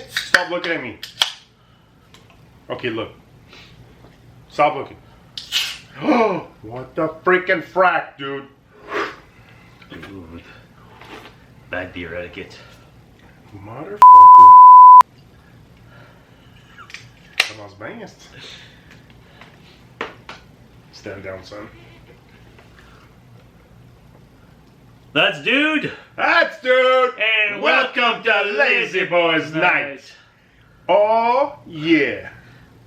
Stop looking at me. Okay, look. Stop looking. Oh, what the freaking frack, dude? Ooh, bad beer etiquette. Motherfucker. Dat was best. Stand down, son. That's dude. That's dude. And welcome to Lazyboys Night. Oh yeah.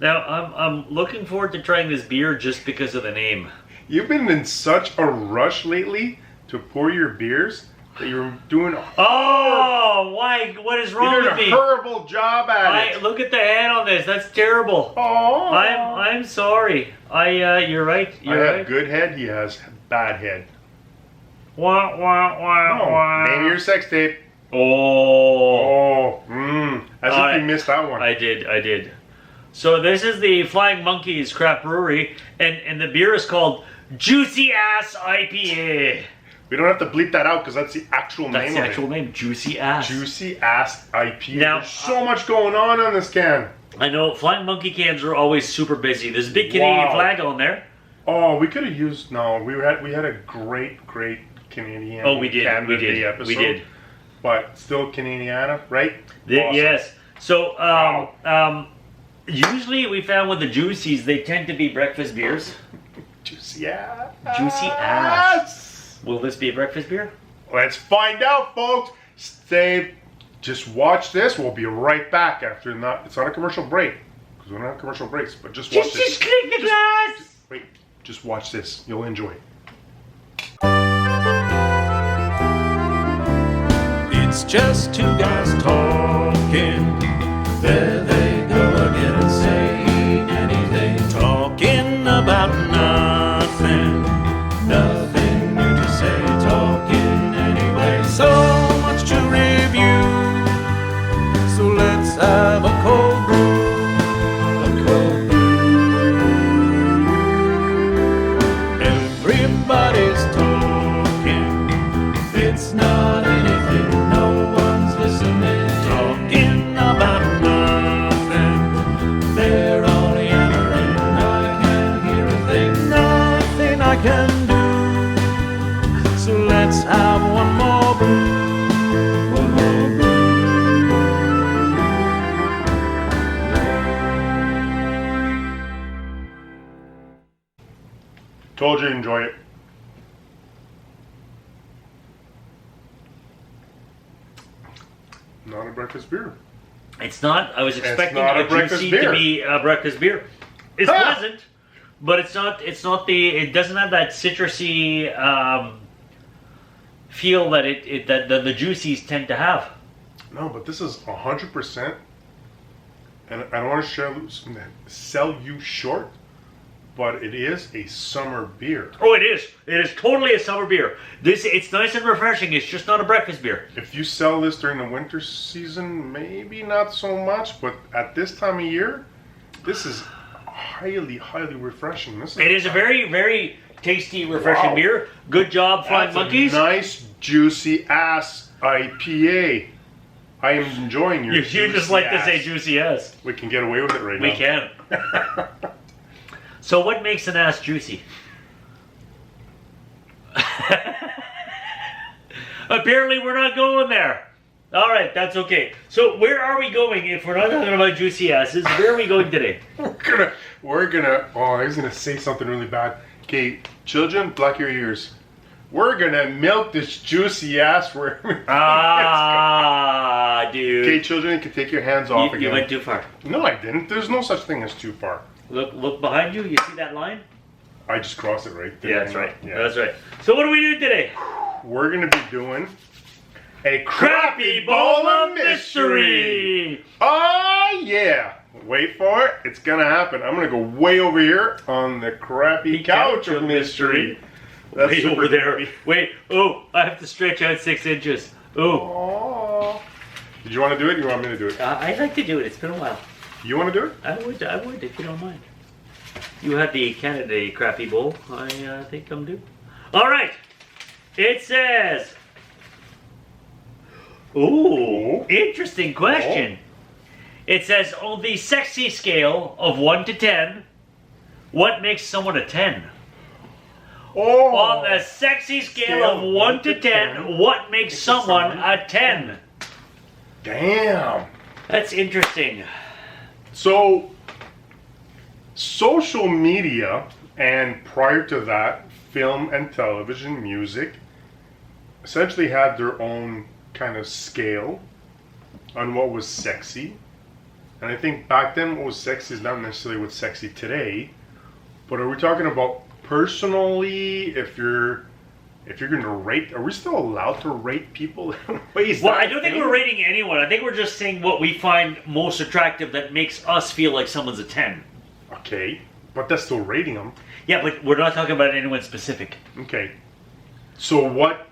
Now I'm looking forward to trying this beer just because of the name. You've been in such a rush lately to pour your beers that you're doing a why? What is wrong with me? a horrible job at it. Look at the head on this. That's terrible. Oh. I'm sorry. You're right. You're I right. have good head. He has bad head. Wah wah wah wah. Name your sex tape. Oh. As if you missed that one. I did. So this is the Flying Monkeys Craft Brewery, and the beer is called Juicy Ass IPA. We don't have to bleep that out because that's the actual name That's the of actual it. name, Juicy Ass. Juicy Ass IPA. Now, there's so much going on this can. I know Flying Monkey cans are always super busy. There's a big Canadian flag on there. Oh, we could have used we had a great Canadian. Oh, we did. Canada We did. Day episode, We did. But still Canadiana, right? Awesome. Yes. So usually we found with the Juicies they tend to be breakfast beers. Juicy Ass. Juicy Ass. Will this be a breakfast beer? Let's find out, folks. Just watch this. We'll be right back after it's not a commercial break because we don't have commercial breaks. But just watch this. Just click the glass. Wait, just watch this. You'll enjoy it. It's just two guys talking. There they go again, saying anything. Talking about nothing. Nothing new to say. Talking anyway. So much to review. So let's have a cold brew. A cold brew. Everybody's talking. It's not anything. No one's listening. Talking about nothing. They're all yammering. I can't hear a thing. Nothing I can do. So let's have one more brew. One more brew. Told you to enjoy it. Not a breakfast beer. It's not. I was expecting not a a breakfast Juicy beer. to be a breakfast beer. It's pleasant, but it's not. It's not the. It doesn't have that citrusy feel that that the Juicies tend to have. No, but this is 100%. And I don't want to sell you short, but it is a summer beer. Oh, it is. It is totally a summer beer. It's nice and refreshing. It's just not a breakfast beer. If you sell this during the winter season, maybe not so much, but at this time of year, this is highly refreshing. It is a very, very tasty, refreshing beer. Good job, Flying Monkeys. A nice, juicy ass IPA. I am enjoying your You juicy just like ass. to say juicy ass. We can get away with it right now. We can. So what makes an ass juicy? Apparently we're not going there. All right, that's okay. So where are we going if we're not talking about juicy asses? Where are we going today? We're gonna, oh, I was gonna say something really bad. Okay, children, block your ears. We're gonna milk this juicy ass where Dude. Okay, children, you can take your hands off again. You went too far. No, I didn't. There's no such thing as too far. Look behind you. You see that line? I just crossed it right there. Yeah, that's right. Yeah. That's right. So what do we do today? We're gonna be doing a Crappy Bowl of Mystery. Oh yeah! Wait for it. It's gonna happen. I'm gonna go way over here on the crappy couch of mystery. That's Way super over there. creepy. Wait. Oh, I have to stretch out 6 inches. Oh. Aww. Did you want to do it? Or you want me to do it? I'd like to do it. It's been a while. You want to do it? I would if you don't mind. You had the Canada Crappy Bowl. I think I'm due. All right. It says, Ooh, interesting question. It says, on the sexy scale of 1 to 10, what makes someone a 10? Oh. On the sexy scale of 1 to 10, what makes someone a 10? Damn. That's interesting. So, social media, and prior to that, film and television, music, essentially had their own kind of scale on what was sexy. And I think back then what was sexy is not necessarily what's sexy today. But are we talking about personally, if you're going to rate, are we still allowed to rate people? Well, I don't think we're rating anyone. I think we're just saying what we find most attractive that makes us feel like someone's a 10. Okay, but that's still rating them. Yeah, but we're not talking about anyone specific. Okay. So what?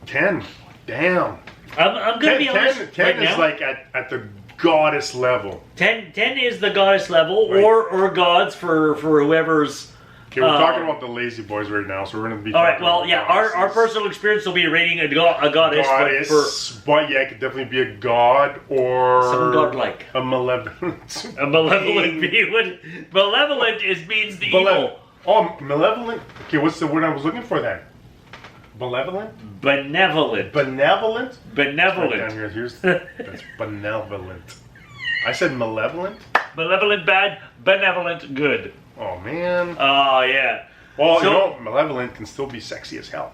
10. Damn. I'm going to be honest. 10 right is now, like at the goddess level. 10 is the goddess level, Right. or gods for whoever's. Okay, we're talking about the Lazyboys right now, so we're going to be. All right. talking Well, about yeah. goddesses. Our personal experience will be rating a goddess, But yeah, it could definitely be a god or Someone godlike. a malevolent. a malevolent being. Malevolent means the evil. Oh, malevolent. Okay, what's the word I was looking for then? Malevolent? Benevolent. Benevolent? Benevolent. Right down here. That's benevolent. I said malevolent? Malevolent bad, benevolent good. Oh, man. Oh, yeah. Well, So- malevolent can still be sexy as hell.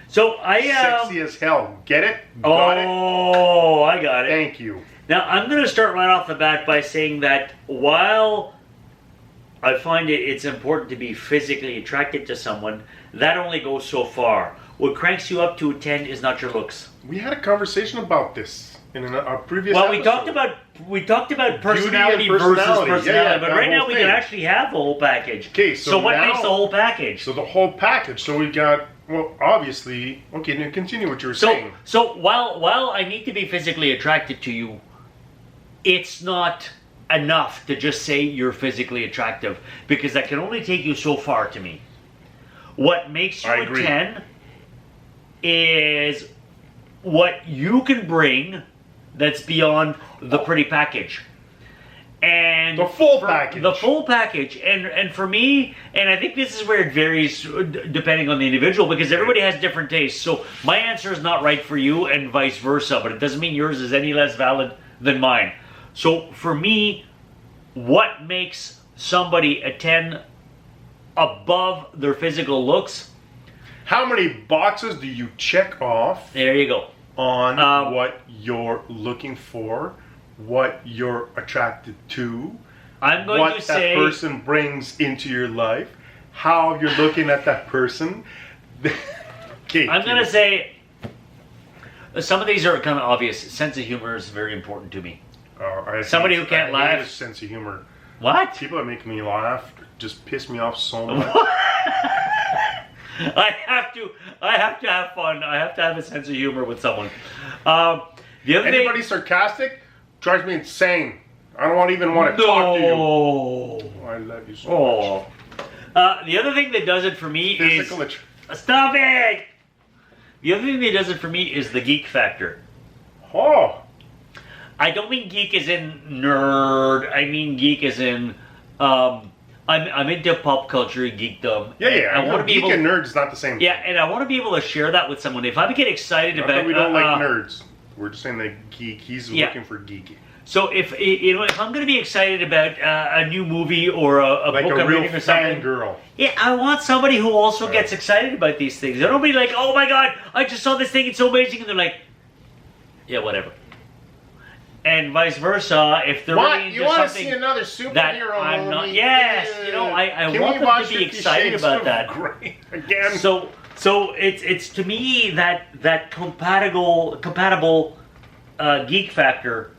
So I Sexy as hell. Get it? Got it? Oh, I got it. Thank you. Now I'm going to start right off the bat by saying that while I find it's important to be physically attracted to someone, that only goes so far. What cranks you up to a 10 is not your looks. We had a conversation about this in a previous Well, episode. we talked about personality versus personality. personality, Yeah, but that right now whole we thing. can actually have the whole package. Okay, so what now- makes the whole package? So the whole package. So we got, well, obviously, okay, now continue what you were saying. So while I need to be physically attracted to you, it's not enough to just say you're physically attractive, because that can only take you so far to me. What makes you I a agree. 10 is what you can bring that's beyond the pretty package. And The full package. The full package. And for me, and I think this is where it varies depending on the individual, because everybody has different tastes. So my answer is not right for you and vice versa, but it doesn't mean yours is any less valid than mine. So for me, what makes somebody a 10 above their physical looks? How many boxes do you check off There you go. on what you're looking for, what you're attracted to, I'm going what to that say person brings into your life, how you're looking at that person? Okay, I'm going to say some of these are kind of obvious. Sense of humor is very important to me. Somebody who can't I hate laugh. his sense of humor. What? People that make me laugh just piss me off so much. I have to have fun. I have to have a sense of humor with someone. The other Anybody thing, sarcastic drives me insane. I don't even want to talk to you. no. Oh, I love you so Oh. much. The other thing that does it for me Physical is stop it. The other thing that does it for me is the geek factor. Oh, I don't mean geek as in nerd. I mean geek as in I'm into pop culture geekdom. yeah. I want to be geek able. and nerd is not the same. Yeah, and I want to be able to share that with someone. If I get excited Not about, that we don't like nerds. We're just saying that geek. He's Yeah. looking for geeky. So if I'm going to be excited about a new movie or a Like book a I'm real reading or something, fangirl. yeah, I want somebody who also Right. gets excited about these things. I don't be like, oh my god, I just saw this thing, it's so amazing, and they're like, yeah, whatever. And vice versa, if they're really into something another that I'm not, yes, I want them to be excited about that. Grey again. So it's to me that compatible geek factor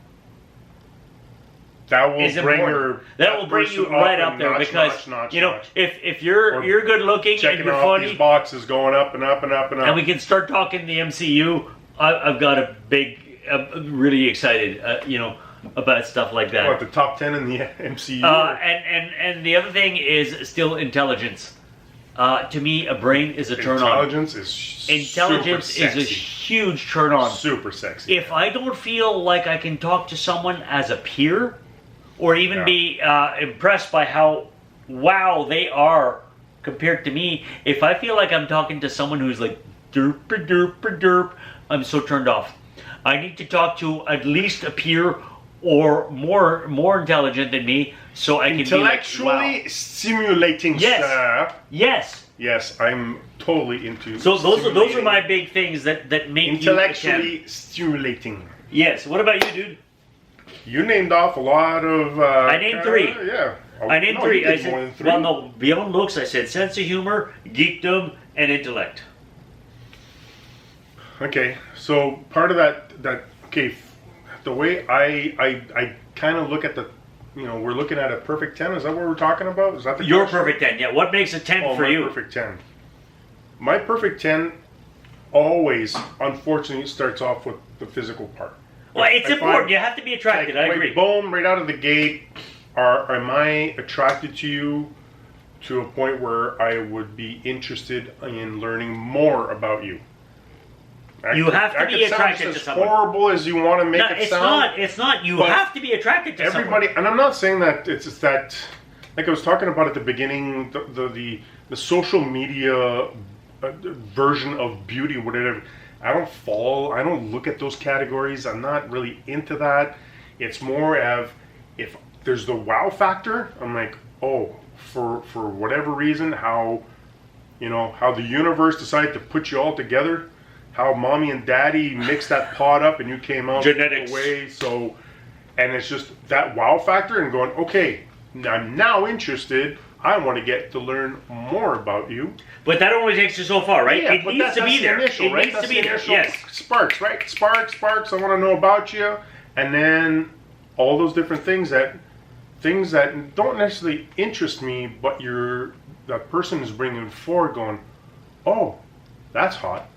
that will is bring important. her. That will bring you right up there because notch, if you're good looking and checking you're off funny, these boxes, going up and up and up and up. and we can start talking the MCU, I've got a big, really excited, about stuff like that. What, the top 10 in the MCU? And the other thing is still intelligence. to me, a brain is a turn on. Intelligence is Intelligence super is a sexy. huge turn on. Super sexy. If I don't feel like I can talk to someone as a peer, or even Yeah. be impressed by how wow they are compared to me, if I feel like I'm talking to someone who's like derp derp derp, I'm so turned off. I need to talk to at least a peer or more intelligent than me, so I can Intellectually be like, wow. stimulating Yes. stuff. Yes. Yes, I'm totally into. So those are stimulating. my big things that make you Intellectually stimulating. Yes. What about you, dude? You named off a lot of. I named three. Yeah. Oh, I named no, three. you I did more than said, three. well, no, beyond looks, I said sense of humor, geekdom, and intellect. Okay, so part of that okay, the way I kind of look at the, we're looking at a perfect 10. Is that what we're talking about? Is that the Your question? perfect 10. Yeah. What makes a 10 for my you? perfect 10. My perfect 10 always, unfortunately, starts off with the physical part. Well, it's If important. I'm- You have to be attracted. I agree. Boom, right out of the gate. Am I attracted to you to a point where I would be interested in learning more about you? You have to That be could sound attracted just to as someone. horrible as you want to make No, it it's sound. not. It's not. You But have to be attracted to Everybody, someone. and I'm not saying that it's just that. Like I was talking about at the beginning, the social media version of beauty, whatever. I don't look at those categories. I'm not really into that. It's more of, if there's the wow factor, I'm like, oh, for whatever reason, how the universe decided to put you all together, how mommy and daddy mixed that pot up and you came out Genetics. the way. So, and it's just that wow factor and going, okay, I'm now interested. I want to get to learn more about you. But that only takes you so far, right? Yeah, It but needs to be the there. Initial, It right? needs That's to be the there. initial Yes. Sparks, right? Sparks. I want to know about you, and then all those different things that don't necessarily interest me, but that person is bringing forward, going, oh, that's hot.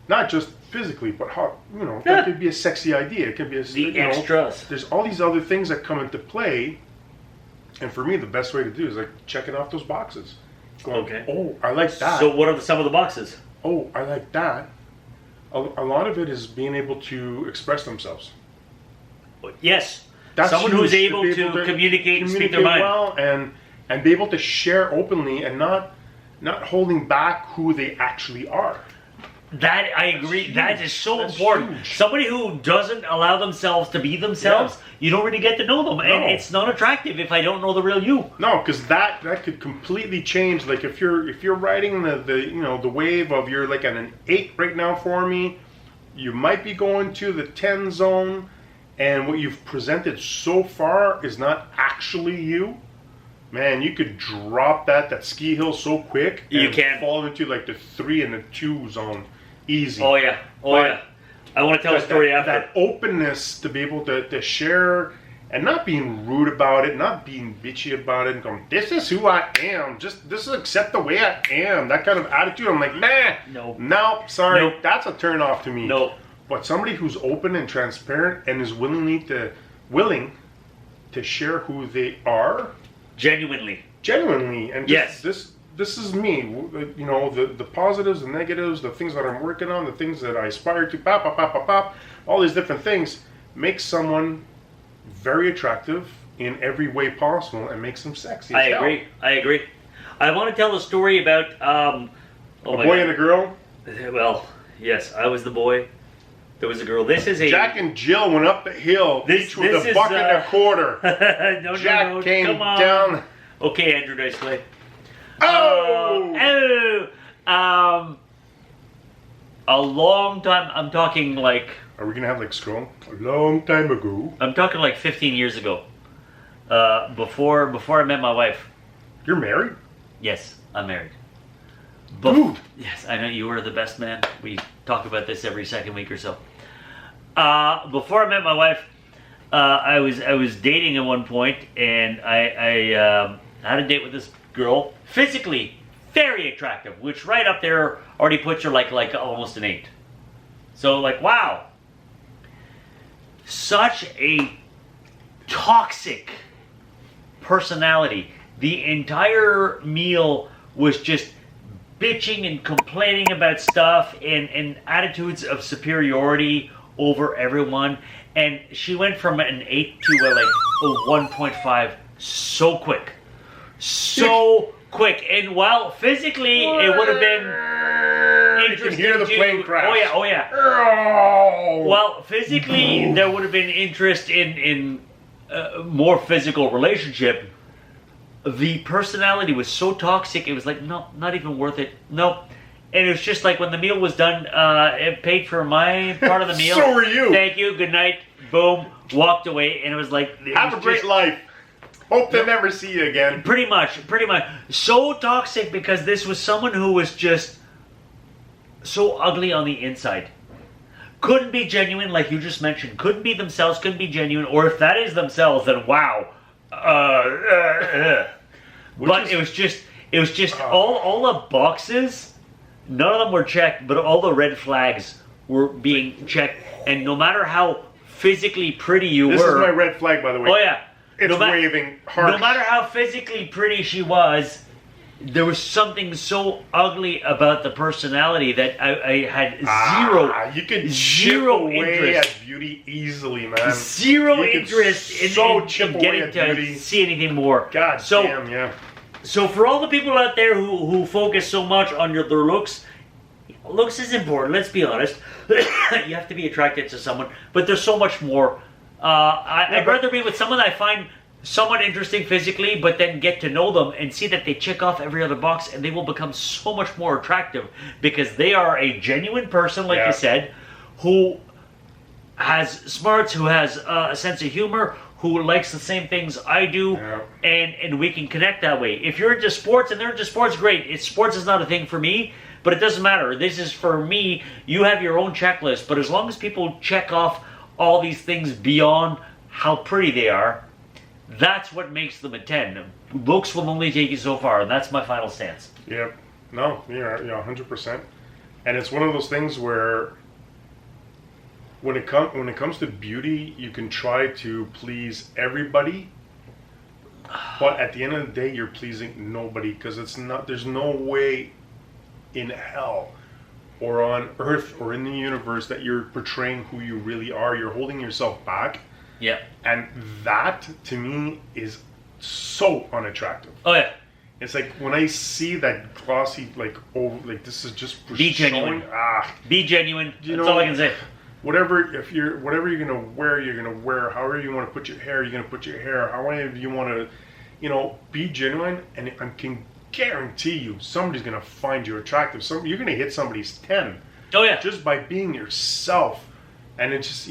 Not just physically, but hot. Yeah. That could be a sexy idea. It could be The extras. There's all these other things that come into play, and for me, the best way to do is like checking off those boxes. Going, Okay. oh, I like that. So what are some of the boxes? Oh, I like that. A lot of it is being able to express themselves. Yes. That's Someone huge, who's able be to communicate and speak their mind. well, and be able to share openly and not holding back who they actually are. That I agree. That is so That's important. huge. Somebody who doesn't allow themselves to be themselves, Yeah. you don't really get to know them, and No. it's not attractive if I don't know the real you. No, because that could completely change. Like if you're riding the wave of you're like at an 8 right now for me, you might be going to the 10 zone, and what you've presented so far is not actually you. Man, you could drop that ski hill so quick. You and can. fall into like the 3 and the 2 zone, easy. Oh yeah. Oh But yeah. I want to tell a story after. That openness to be able to share and not being rude about it, not being bitchy about it, and going, this is who I am. Just this is accept the way I am. That kind of attitude. I'm like, No. no, sorry, Nope. that's a turn off to me. No. But somebody who's open and transparent and is willing to share who they are Genuinely. genuinely, and Yes. this is me. The positives, the negatives, the things that I'm working on, the things that I aspire to, pop, all these different things makes someone very attractive in every way possible and makes them sexy. I agree. I want to tell a story about A boy and a girl. Well, yes, I was the boy. There was a girl. This is a Jack and Jill went up the hill, each with this a is, bucket and a quarter. no, Jack no, came come on. down. Okay, Andrew Dice Clay. Oh! A long time. I'm talking like Are we gonna have like scroll? A long time ago. 15 years ago. Before I met my wife. You're married? Yes, I'm married. Dude. Yes, I know you were the best man. We talk about this every second week or so. Before I met my wife, I was dating at one point, and I had a date with this girl, physically very attractive, which right up there already puts her like almost an 8. So like, wow, such a toxic personality. The entire meal was just bitching and complaining about stuff and attitudes of superiority over everyone. And she went from an 8 to a 1.5 so quick. So quick. And while physically it would have been You can interesting hear the to- plane crash. Oh yeah. Oh. Well, physically there would have been interest in more physical relationship. The personality was so toxic, it was like, no, not even worth it. Nope. And it was just like when the meal was done, it paid for my part of the meal. So were you. Thank you, good night, boom, walked away, and it was like... it Have was a great just- life. Hope to never see you again. Pretty much. So toxic because this was someone who was just so ugly on the inside. Couldn't be genuine, like you just mentioned. Couldn't be themselves, couldn't be genuine. Or if that is themselves, then wow. But it was just all the boxes, none of them were checked, but all the red flags were being checked. And no matter how physically pretty you This were... is my red flag, by the way. Oh yeah. It's waving hard. No matter how physically pretty she was, there was something so ugly about the personality that I had zero. You could zero chip away interest. at beauty easily, man. Zero You could interest in chip away getting at to beauty. see anything more. God so, damn, yeah. So for all the people out there who focus so much on their looks, looks is important, let's be honest. You have to be attracted to someone, but there's so much more. I'd rather be with someone I find somewhat interesting physically, but then get to know them and see that they check off every other box, and they will become so much more attractive because they are a genuine person, like you said, who has smarts, who has a sense of humor, who likes the same things I do, and we can connect that way. If you're into sports and they're into sports, great. Sports is not a thing for me, but it doesn't matter. This is for me. You have your own checklist, but as long as people check off all these things beyond how pretty they are, that's what makes them a 10. Looks will only take you so far, and that's my final stance. Yep. No, you're 100%. And it's one of those things where when it comes to beauty, you can try to please everybody, but at the end of the day, you're pleasing nobody because there's no way in hell or on earth or in the universe that you're portraying who you really are. You're holding yourself back. Yeah. And that, to me, is so unattractive. Oh, yeah. It's like when I see that glossy, this is just for Be genuine. Be genuine. That's all I can say. Whatever you're gonna wear, you're gonna wear. However you want to put your hair, you're gonna put your hair. However you want to, be genuine. And I can guarantee you, somebody's gonna find you attractive. You're gonna hit somebody's 10. Oh, yeah. Just by being yourself. And it's just,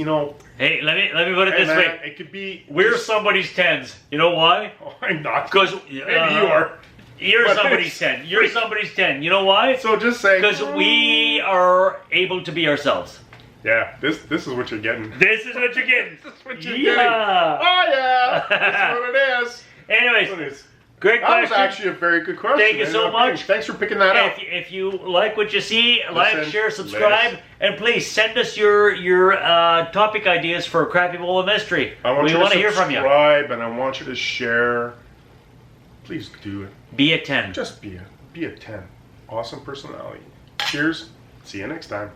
Hey, let me put it this way. It could be... We're somebody's 10s. You know why? Oh, I'm not. Because maybe you are. You're But somebody's it's 10. You're somebody's 10. You know why? So just saying... Because we are able to be ourselves. Yeah, this is what you're getting. This is what you're getting. This is what you're getting. Oh, yeah. That's what it is. Anyways, What it is. great That was question. actually a very good question. Thank you man. so much. Thanks for picking that up. If you like what you see, like, Listen, share, subscribe, and please send us your topic ideas for Crappy Bowl of Mystery. I want We you want to to hear from you. subscribe, and I want you to share. Please do it. Be a 10. Just be a 10. Awesome personality. Cheers. See you next time.